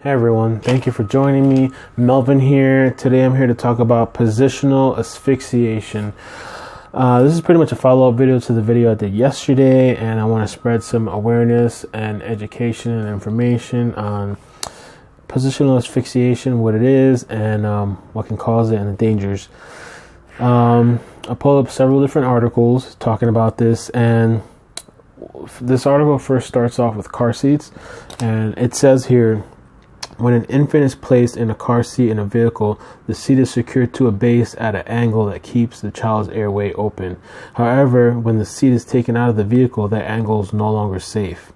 Hey everyone, thank you for joining me. Melvin here. Today I'm here to talk about positional asphyxiation. This is pretty much a follow-up video to the video I did yesterday, and I want to spread some awareness and education and information on positional asphyxiation, what it is, and what can cause it and the dangers. I pulled up several different articles talking about this, and this article first starts off with car seats, and it says here, when an infant is placed in a car seat in a vehicle, the seat is secured to a base at an angle that keeps the child's airway open. However, when the seat is taken out of the vehicle, that angle is no longer safe.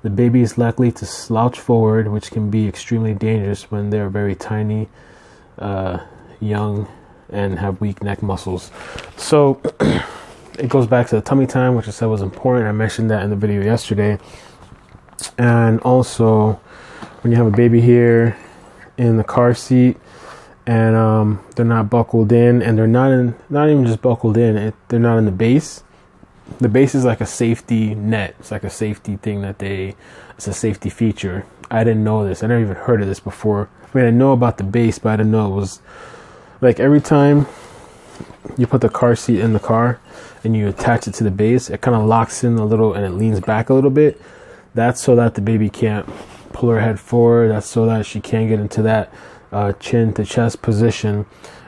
The baby is likely to slouch forward, which can be extremely dangerous when they're very tiny, young, and have weak neck muscles. So it goes back to the tummy time, which I said was important. I mentioned that in the video yesterday. And also, when you have a baby here in the car seat and they're not buckled in, and they're not even just buckled in, they're not in the base. The base is like a safety net. It's like a safety thing it's a safety feature. I didn't know this. I never even heard of this before. I mean, I know about the base, but I didn't know it was like every time you put the car seat in the car and you attach it to the base, it kind of locks in a little and it leans back a little bit. That's so that the baby can't pull her head forward. That's so that she can't get into that chin to chest position,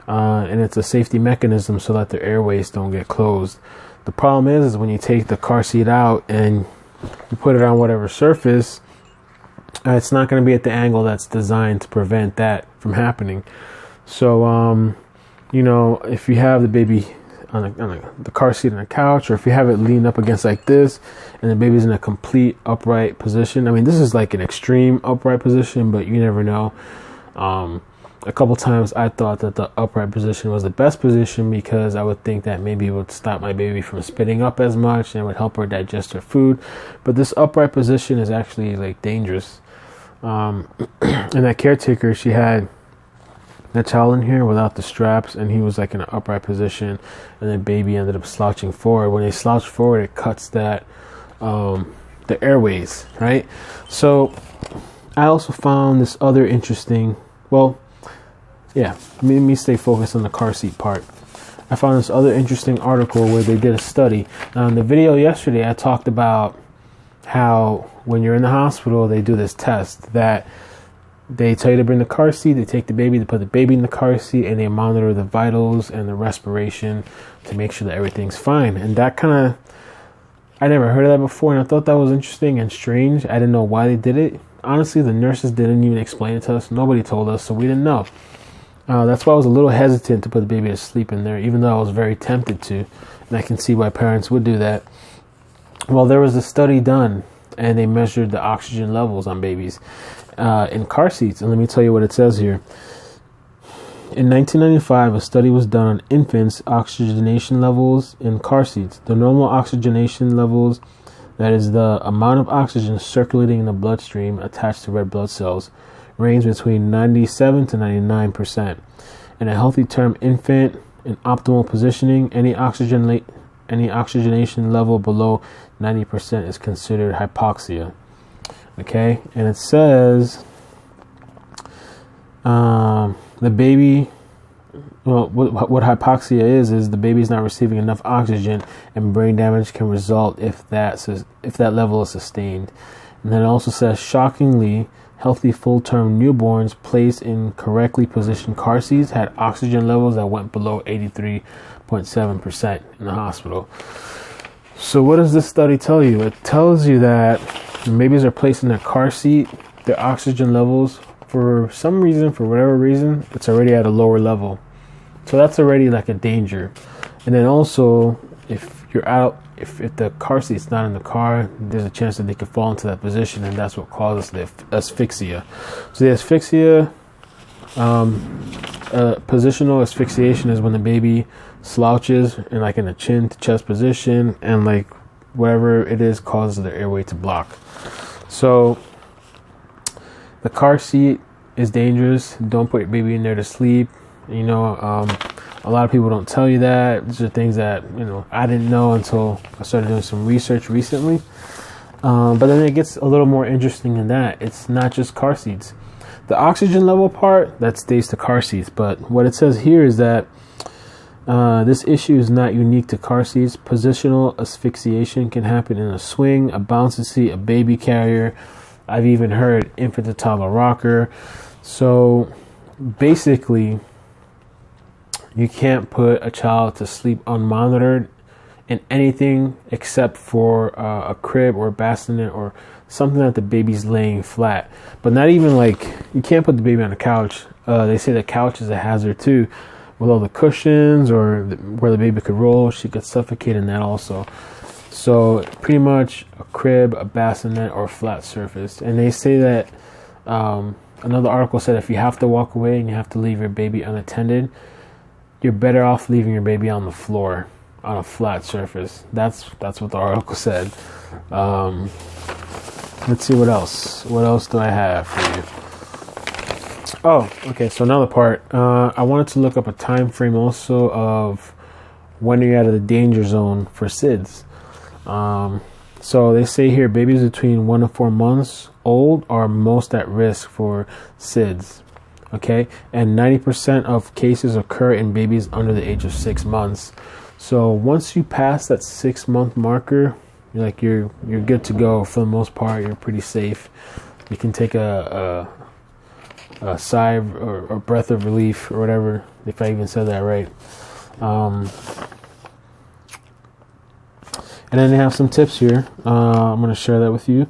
and it's a safety mechanism so that the airways don't get closed. The problem is when you take the car seat out and you put it on whatever surface, it's not going to be at the angle that's designed to prevent that from happening. So if you have the baby on the car seat on a couch, or if you have it leaned up against like this and the baby's in a complete upright position, I mean, this is like an extreme upright position, but you never know. A couple times I thought that the upright position was the best position because I would think that maybe it would stop my baby from spitting up as much and it would help her digest her food. But this upright position is actually like dangerous. And that caretaker, she had that child in here without the straps, and he was like in an upright position, and the baby ended up slouching forward. When they slouch forward, it cuts that the airways, right? So I also found this other interesting, let me stay focused on the car seat part. I found this other interesting article where they did a study. Now, in the video yesterday, I talked about how when you're in the hospital, they do this test that they tell you to bring the car seat, they take the baby, they put the baby in the car seat, and they monitor the vitals and the respiration to make sure that everything's fine. And that I never heard of that before, and I thought that was interesting and strange. I didn't know why they did it. Honestly, the nurses didn't even explain it to us. Nobody told us, so we didn't know. That's why I was a little hesitant to put the baby to sleep in there, even though I was very tempted to. And I can see why parents would do that. Well, there was a study done, and they measured the oxygen levels on babies in car seats. And let me tell you what it says here. In 1995, a study was done on infants' oxygenation levels in car seats. The normal oxygenation levels, that is the amount of oxygen circulating in the bloodstream attached to red blood cells, range between 97 to 99%. In a healthy term infant in optimal positioning, any oxygenation level below 90% is considered hypoxia. Okay, and it says the baby, what hypoxia is the baby's not receiving enough oxygen, and brain damage can result if that level is sustained. And then it also says, shockingly, healthy full-term newborns placed in correctly positioned car seats had oxygen levels that went below 83.7% in the hospital. So what does this study tell you? It tells you that when babies are placed in their car seat, their oxygen levels, for whatever reason, it's already at a lower level. So that's already like a danger. And then also, if you're out, if the car seat's not in the car, there's a chance that they could fall into that position, and that's what causes the asphyxia. So the asphyxia, positional asphyxiation is when the baby slouches in like in a chin to chest position, and like whatever it is causes the airway to block. So the car seat is dangerous. Don't put your baby in there to sleep. A lot of people don't tell you that. These are things that, I didn't know until I started doing some research recently. But then it gets a little more interesting than that. It's not just car seats. The oxygen level part, that stays to car seats. But what it says here is that this issue is not unique to car seats. Positional asphyxiation can happen in a swing, a bouncy seat, a baby carrier. I've even heard infant to toddler rocker. So basically, you can't put a child to sleep unmonitored in anything except for a crib or a bassinet or something that the baby's laying flat. But not even like, you can't put the baby on a couch. They say the couch is a hazard too, with all the cushions or where the baby could roll. She could suffocate in that also. So pretty much a crib, a bassinet, or a flat surface. And they say that another article said if you have to walk away and you have to leave your baby unattended, you're better off leaving your baby on the floor on a flat surface. That's what the article said. Let's see what else. What else do I have for you? Oh, okay. So another part. I wanted to look up a time frame also of when you're out of the danger zone for SIDS. So they say here babies between 1 to 4 months old are most at risk for SIDS. Okay, and 90% of cases occur in babies under the age of 6 months. So once you pass that 6-month marker, you're good to go for the most part. You're pretty safe. You can take a sigh or breath of relief or whatever, if I even said that right. And then they have some tips here. I'm going to share that with you.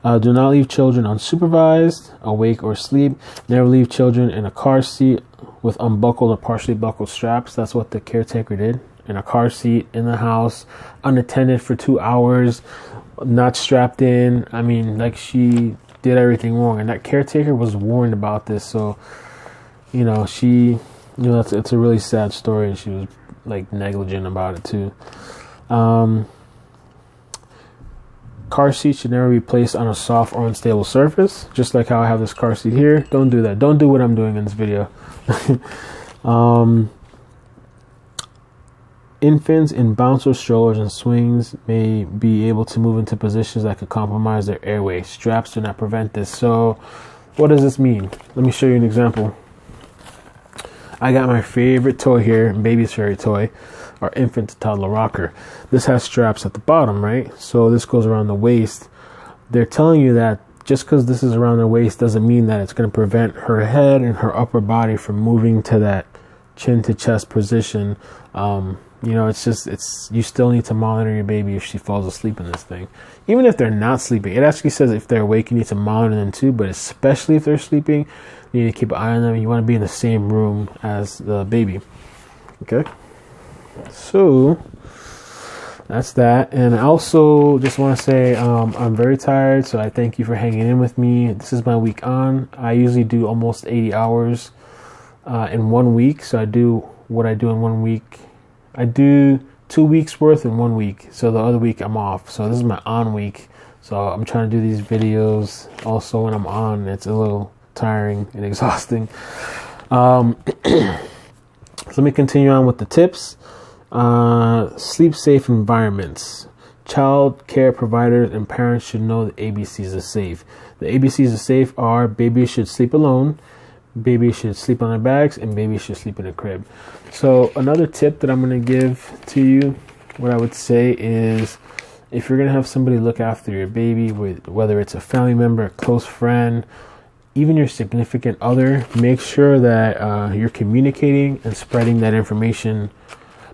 Do not leave children unsupervised, awake, or asleep. Never leave children in a car seat with unbuckled or partially buckled straps. That's what the caretaker did. In a car seat, in the house, unattended for 2 hours, not strapped in. I mean, like, she did everything wrong. And that caretaker was warned about this. So, it's a really sad story. And she was, negligent about it, too. Car seats should never be placed on a soft or unstable surface, just like how I have this car seat here. Don't do that. Don't do what I'm doing in this video. Infants in bouncers, strollers, and swings may be able to move into positions that could compromise their airway. Straps do not prevent this. So what does this mean? Let me show you an example. I got my favorite toy here, baby's favorite toy, our infant to toddler rocker. This has straps at the bottom, right? So this goes around the waist. They're telling you that just because this is around the waist doesn't mean that it's going to prevent her head and her upper body from moving to that chin to chest position. It's you still need to monitor your baby if she falls asleep in this thing. Even if they're not sleeping, it actually says if they're awake, you need to monitor them too, but especially if they're sleeping, you need to keep an eye on them. You want to be in the same room as the baby. Okay? So that's that. And I also just want to say I'm very tired, so I thank you for hanging in with me. This is my week on. I usually do almost 80 hours in 1 week. So I do what I do in 1 week. I do 2 weeks worth in 1 week. So the other week I'm off. So this is my on week. So I'm trying to do these videos also when I'm on. It's a little tiring and exhausting. So let me continue on with the tips. Sleep safe environments. Child care providers and parents should know the ABCs of safe. The ABCs of safe are: babies should sleep alone, babies should sleep on their backs, and babies should sleep in a crib. So another tip that I'm going to give to you, what I would say is, if you're going to have somebody look after your baby, whether it's a family member, a close friend, even your significant other, make sure that you're communicating and spreading that information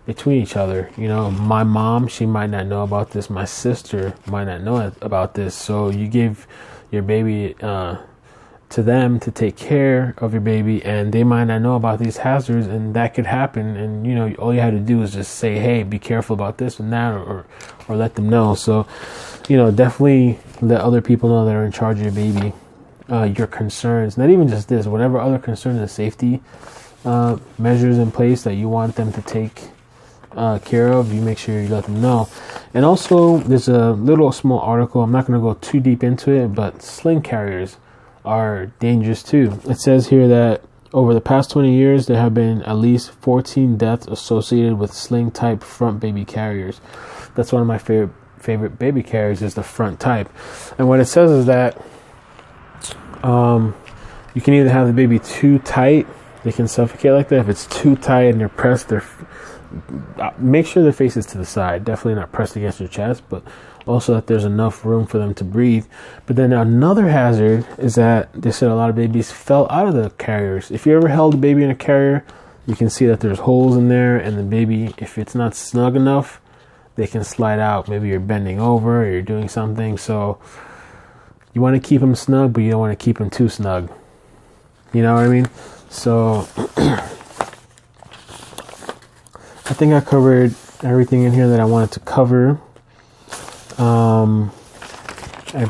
between each other. My mom, she might not know about this. My sister might not know about this. So you give your baby to them to take care of your baby, and they might not know about these hazards, and that could happen. And all you have to do is just say, hey, be careful about this and that, or let them know. So definitely let other people know that are in charge of your baby, your concerns. Not even just this, whatever other concerns and safety measures in place that you want them to take care of, you make sure you let them know. And also, there's a little small article, I'm not going to go too deep into it, but sling carriers are dangerous too. It says here that over the past 20 years, there have been at least 14 deaths associated with sling type front baby carriers. That's one of my favorite baby carriers, is the front type. And what it says is that You can either have the baby too tight, they can suffocate like that. If it's too tight and they're pressed, make sure their face is to the side. Definitely not pressed against your chest, but also that there's enough room for them to breathe. But then another hazard is that they said a lot of babies fell out of the carriers. If you ever held a baby in a carrier, you can see that there's holes in there, and the baby, if it's not snug enough, they can slide out. Maybe you're bending over or you're doing something. So you want to keep them snug, but you don't want to keep them too snug. You know what I mean? So I think I covered everything in here that I wanted to cover. And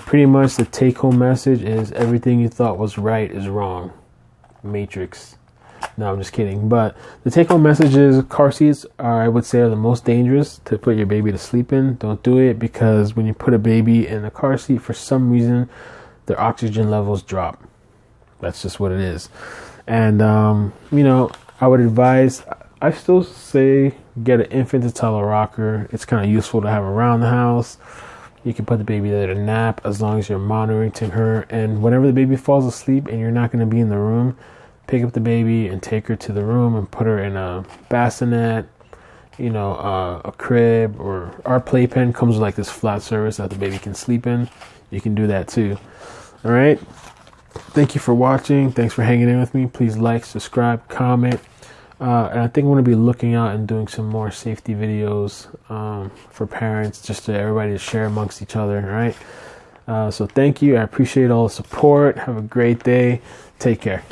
pretty much the take-home message is everything you thought was right is wrong. Matrix. No, I'm just kidding. But the take-home message is car seats are, I would say, are the most dangerous to put your baby to sleep in. Don't do it, because when you put a baby in a car seat, for some reason, their oxygen levels drop. That's just what it is. And, you know, I would advise, I still say get an infant to toddler rocker. It's kind of useful to have around the house. You can put the baby there to nap as long as you're monitoring her. And whenever the baby falls asleep and you're not going to be in the room, pick up the baby and take her to the room and put her in a bassinet, you know, a crib, or our playpen comes with like this flat surface that the baby can sleep in. You can do that too. All right. Thank you for watching. Thanks for hanging in with me. Please like, subscribe, comment. And I think I'm going to be looking out and doing some more safety videos for parents, just to everybody to share amongst each other. All right. So thank you. I appreciate all the support. Have a great day. Take care.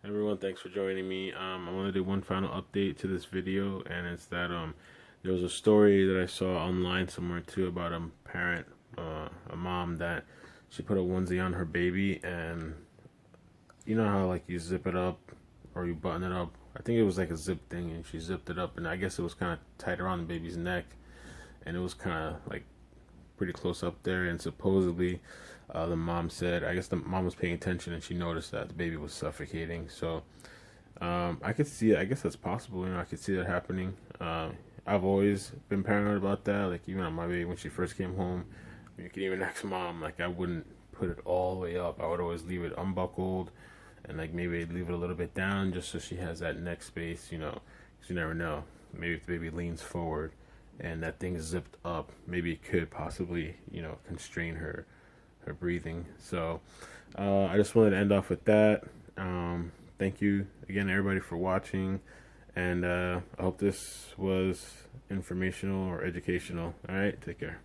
Everyone, thanks for joining me. I want to do one final update to this video, and it's that there was a story that I saw online somewhere too about a parent, a mom, that she put a onesie on her baby, and you know how like you zip it up or you button it up. I think it was like a zip thing, and she zipped it up, and I guess it was kind of tight around the baby's neck, and it was kind of like pretty close up there. And supposedly the mom said, I guess the mom was paying attention and she noticed that the baby was suffocating. So I could see it. I guess that's possible. You know, I could see that happening. I've always been paranoid about that. Like even on my baby when she first came home, you could even ask mom, like I wouldn't put it all the way up. I would always leave it unbuckled, and like maybe I'd leave it a little bit down just so she has that neck space, you know, because you never know. Maybe if the baby leans forward and that thing is zipped up, maybe it could possibly, you know, constrain her breathing. So I just wanted to end off with that. Thank you again, everybody, for watching, and I hope this was informational or educational. All right, take care.